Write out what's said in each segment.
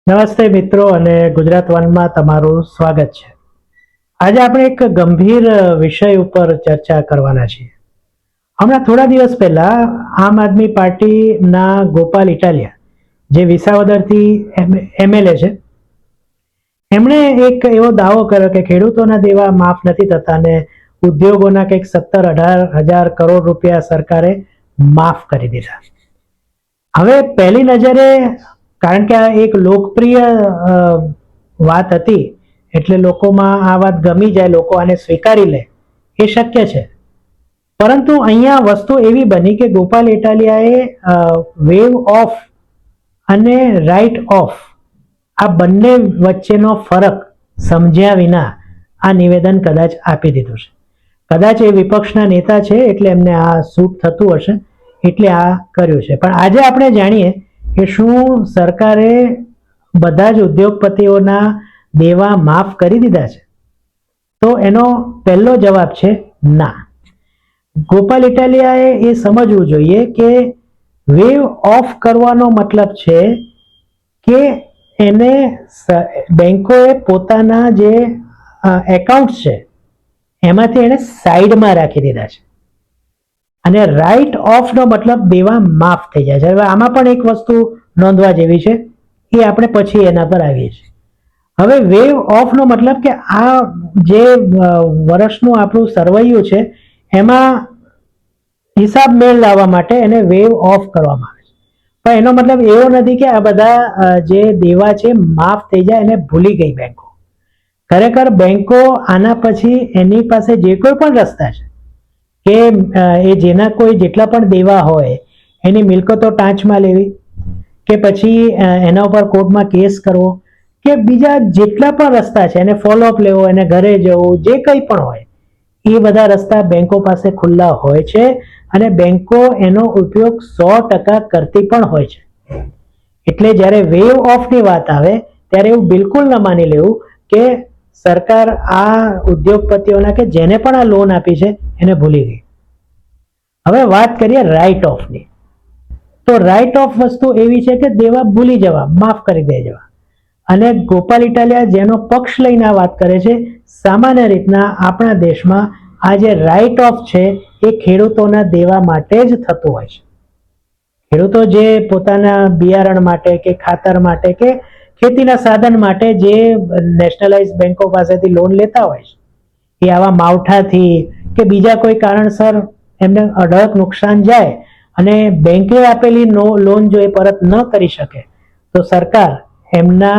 નમસ્તે મિત્રો અને ગુજરાત વનમાં તમારું સ્વાગત છે। આજે આપણે એક ગંભીર વિષય ઉપર ચર્ચા કરવાના છીએ। હમણાં થોડા દિવસ પહેલા આમ આદમી પાર્ટીના ગોપાલ ઇટાલિયા, જે વિસાવદરથી એમએલએ છે, એમણે એક એવો દાવો કર્યો કે ખેડૂતોના દેવા માફ નથી થતા અને ઉદ્યોગોના કંઈક 17-18 કરોડ રૂપિયા સરકારે માફ કરી દીધા। હવે પહેલી નજરે, કારણ કે આ એક લોકપ્રિય વાત હતી એટલે લોકોમાં આ વાત ગમી જાય, લોકો આને સ્વીકારી લે એ શક્ય છે। પરંતુ અહીંયા વસ્તુ એવી બની કે ગોપાલ ઇટાલિયાએ વેવ ઓફ અને રાઇટ ઓફ આ બંને વચ્ચેનો ફરક સમજ્યા વિના આ નિવેદન કદાચ આપી દીધું છે। કદાચ એ વિપક્ષના નેતા છે એટલે એમને આ સૂટ થતું હશે એટલે આ કર્યું છે। પણ આજે આપણે જાણીએ કે શું સરકારે બધા જ ઉદ્યોગપતિઓના દેવા માફ કરી દીધા છે? તો એનો પહેલો જવાબ છે ના। ગોપાલ ઇટાલિયાએ એ સમજવું જોઈએ કે વેવ ઓફ કરવાનો મતલબ છે કે એને બેંકોએ પોતાના જે એકાઉન્ટ છે એમાંથી એને સાઈડમાં રાખી દીધા છે, અને રાઇટ ઓફ નો મતલબ દેવા માફ થઈ જાય છે। હવે આમાં પણ એક વસ્તુ નોંધવા જેવી છે, એ આપણે પછી એના પર આવીએ છીએ। હવે વેવ ઓફ નો મતલબ કે આ જે વર્ષનું આપણું સરવૈયું છે એમાં હિસાબ મેળ લાવવા માટે એને વેવ ઓફ કરવામાં આવે છે। પણ એનો મતલબ એવો નથી કે આ બધા જે દેવા છે માફ થઈ જાય, એને ભૂલી ગઈ બેંકો। ખરેખર બેંકો આના પછી એની પાસે જે કોઈ પણ રસ્તા છે કે એ જેના કોઈ જેટલા પણ દેવા હોય એની મિલકતો ટાંચમાં લેવી, કે પછી એના ઉપર કોર્ટમાં કેસ કરવો, કે બીજા જેટલા પણ રસ્તા છે એને ફોલોઅપ લેવો, એને ઘરે જવું, જે કંઈ પણ હોય એ બધા રસ્તા બેંકો પાસે ખુલ્લા હોય છે અને બેંકો એનો ઉપયોગ 100% કરતી પણ હોય છે। એટલે જ્યારે વેવ ઓફની વાત આવે ત્યારે એવું બિલકુલ ન માની લેવું કે સરકાર આ ઉદ્યોગપતિઓના કે જેને પણ આ લોન આપી છે એને ભૂલી ગઈ। હવે વાત કરીએ રાઇટ ઓફની। તો રાઇટ ઓફ વસ્તુ એવી છે કે દેવા ભૂલી જવા, માફ કરી દે જવા। અને ગોપાલ ઇટાલિયા જેનો પક્ષ લઈને આ વાત કરે છે, સામાન્ય રીતના આપણા દેશમાં આ જે રાઇટ ઓફ છે એ ખેડૂતોના દેવા માટે જ થતું હોય છે। ખેડૂતો જે પોતાના બિયારણ માટે કે ખાતર માટે કે ખેતીના સાધન માટે જે નેશનલાઇઝ બેંકો પાસેથી લોન લેતા હોય છે, એ આવા માવઠાથી કે બીજા કોઈ કારણસર એમને અઢળક નુકસાન જાય અને બેંકે આપેલી લોન જો એ પરત ન કરી શકે તો સરકાર એમના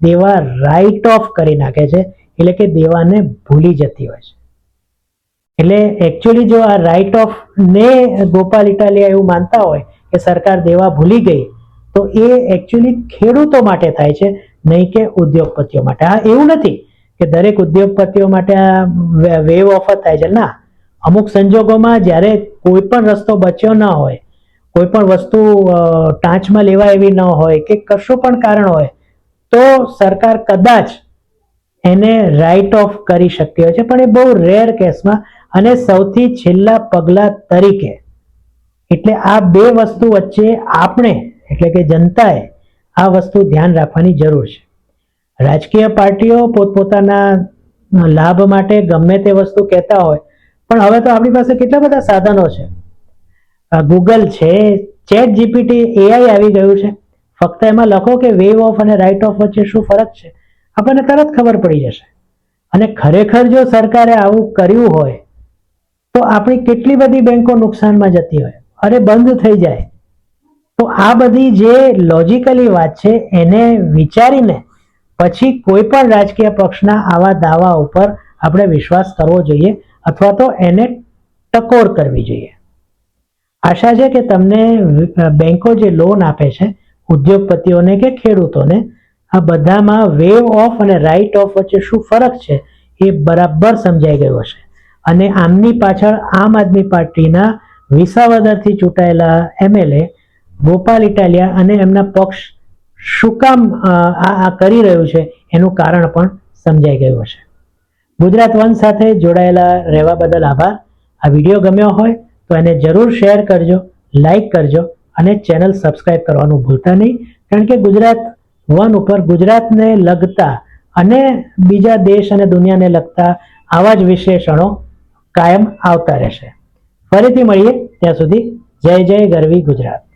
દેવા રાઇટ ઓફ કરી નાખે છે, એટલે કે દેવાને ભૂલી જતી હોય છે। એટલે એકચ્યુઅલી જો આ રાઇટ ઓફ ને ગોપાલ ઇટાલિયા એવું માનતા હોય કે સરકાર દેવા ભૂલી ગઈ, તો એ એકચ્યુઅલી ખેડૂતો માટે થાય છે, નહીં કે ઉદ્યોગપતિઓ માટે। હા, એવું નથી કે દરેક ઉદ્યોગપતિઓ માટે આ વેવ ઓફ જ થાય છે, ના। અમુક સંજોગોમાં જ્યારે કોઈ પણ રસ્તો બચ્યો ન હોય, કોઈ પણ વસ્તુ ટાંચમાં લેવા એવી ન હોય કે કશું પણ કારણ હોય, તો સરકાર કદાચ એને રાઇટ ઓફ કરી શકતી હોય છે, પણ એ બહુ રેર કેસમાં અને સૌથી છેલ્લા પગલા તરીકે। એટલે આ બે વસ્તુ વચ્ચે આપણે એટલે કે જનતાએ આ વસ્તુ ધ્યાન રાખવાની જરૂર છે। રાજકીય પાર્ટીઓ પોતપોતાના લાભ માટે ગમે તે વસ્તુ કહેતા હોય, પણ હવે તો આપણી પાસે કેટલા બધા સાધનો છે, ગૂગલ છે, ચેટ જીપીટી, એઆઈ આવી ગયું છે। ફક્ત એમાં લખો કે વેવ ઓફ અને રાઇટ ઓફ વચ્ચે શું ફરક છે, આપણને તરત ખબર પડી જશે। અને ખરેખર જો સરકારે આવું કર્યું હોય તો આપણી કેટલી બધી બેંકો નુકસાનમાં જતી હોય, અરે બંધ થઈ જાય। તો આ બધી જે લોજિકલી વાત છે એને વિચારીને પછી કોઈ પણ રાજકીય પક્ષના આવા દાવા ઉપર આપણે વિશ્વાસ કરવો જોઈએ અથવા તો એને ટકોર કરવી જોઈએ। આશા છે કે તમને બેંકો જે લોન આપે છે ઉદ્યોગપતિઓને કે ખેડૂતોને, આ બધામાં વેવ ઓફ અને રાઇટ ઓફ વચ્ચે શું ફરક છે એ બરાબર સમજાઈ ગયું હશે। અને આમની પાછળ આમ આદમી પાર્ટીના વિસાવદરથી ચૂંટાયેલા એમએલએ ગોપાલ ઇટાલિયા અને એમના પક્ષ શું કામ આ કરી રહ્યું છે એનું કારણ પણ સમજાઈ ગયું હશે। ગુજરાત વન સાથે જોડાયેલા રહેવા બદલ આભાર। આ વિડીયો ગમ્યો હોય તો એને જરૂર શેર કરજો, લાઈક કરજો અને ચેનલ સબસ્ક્રાઇબ કરવાનું ભૂલતા નહીં, કારણ કે ગુજરાત વન ઉપર ગુજરાતને લગતા અને બીજા દેશ અને દુનિયાને લગતા આવા જ વિશ્લેષણો કાયમ આવતા રહેશે. ફરીથી મળીએ, ત્યાં સુધી જય જય ગરવી ગુજરાત.